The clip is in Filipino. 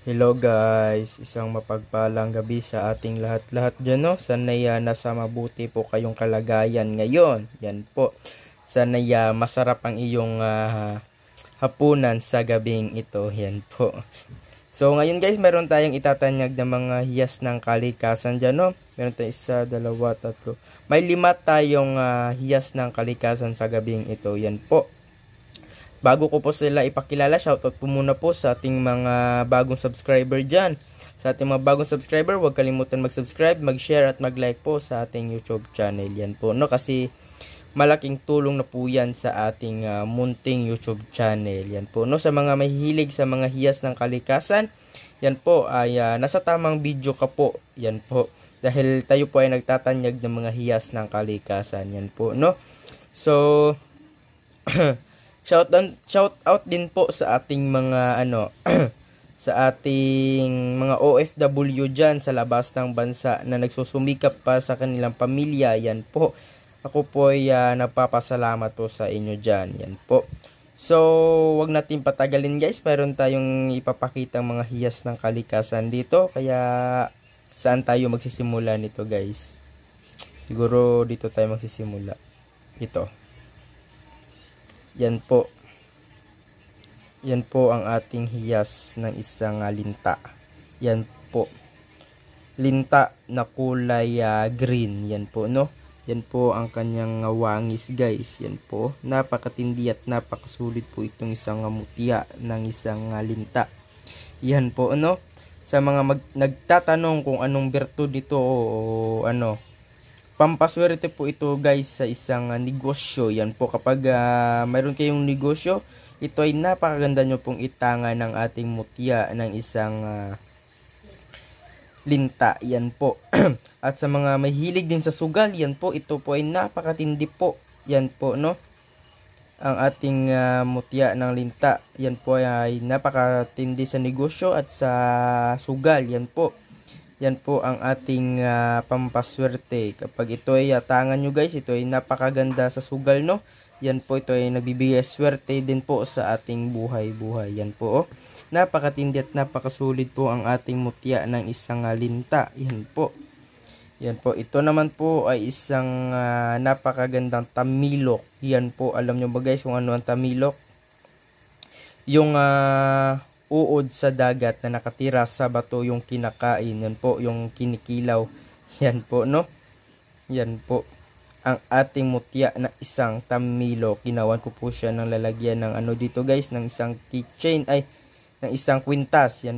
Hello guys, isang mapagpalang gabi sa ating lahat-lahat dyan, no? Sana'y nasa mabuti po kayong kalagayan ngayon. Yan po. Sana'y masarap ang iyong hapunan sa gabing ito. Yan po. So ngayon guys, meron tayong itatanyag na mga hiyas ng kalikasan dyan, no? Meron tayong isa, dalawa, tatlo. May 5 tayong hiyas ng kalikasan sa gabing ito. Yan po. Bago ko po sila ipakilala, shoutout po muna po sa ating mga bagong subscriber dyan. Sa ating mga bagong subscriber, huwag kalimutan mag-subscribe, mag-share at mag-like po sa ating YouTube channel. Yan po, no? Kasi malaking tulong na po yan sa ating munting YouTube channel. Yan po, no? Sa mga mahihilig sa mga hiyas ng kalikasan, yan po ay nasa tamang video ka po. Yan po. Dahil tayo po ay nagtatanyag ng mga hiyas ng kalikasan. Yan po, no? So, shout out din po sa ating mga sa ating mga OFW diyan sa labas ng bansa na nagsusumikap pa sa kanilang pamilya. Yan po. Ako po ay nagpapasalamat po sa inyo diyan. Yan po. So, wag natin patagalin guys. Meron tayong ipapakitang mga hiyas ng kalikasan dito. Kaya saan tayo magsisimula nito guys? Siguro dito tayo magsisimula. Ito. Yan po. Yan po ang ating hiyas ng isang linta. Yan po. Linta na kulay green. Yan po, no? Yan po ang kanyang wangis, guys. Yan po. Napakatindi at napakasulit po itong isang mutya ng isang linta. Yan po, no? Sa mga nagtatanong kung anong bertud nito o ano, pampaswerte po ito guys sa isang negosyo. Yan po, kapag mayroon kayong negosyo, ito ay napakaganda nyo pong itanga ng ating mutya ng isang linta. Yan po. At sa mga mahilig din sa sugal, yan po, ito po ay napakatindi po. Yan po, no? Ang ating mutya ng linta, yan po ay napakatindi sa negosyo at sa sugal. Yan po. Yan po ang ating pampaswerte. Kapag ito ay tangan nyo guys, ito ay napakaganda sa sugal, no? Yan po, ito ay nagbibigay swerte din po sa ating buhay-buhay. Yan po, oh. Napakatindi at napakasulit po ang ating mutya ng isang linta. Yan po. Yan po, ito naman po ay isang napakagandang tamilok. Yan po, alam nyo ba guys kung ano ang tamilok? Yung uod sa dagat na nakatira sa bato yung kinakain. Yan po, yung kinikilaw. Yan po, no? Yan po. Ang ating mutya na isang tamilo. Ginawan ko po siya ng lalagyan ng ano dito guys, ng isang keychain, ay, ng isang kwintas. Yan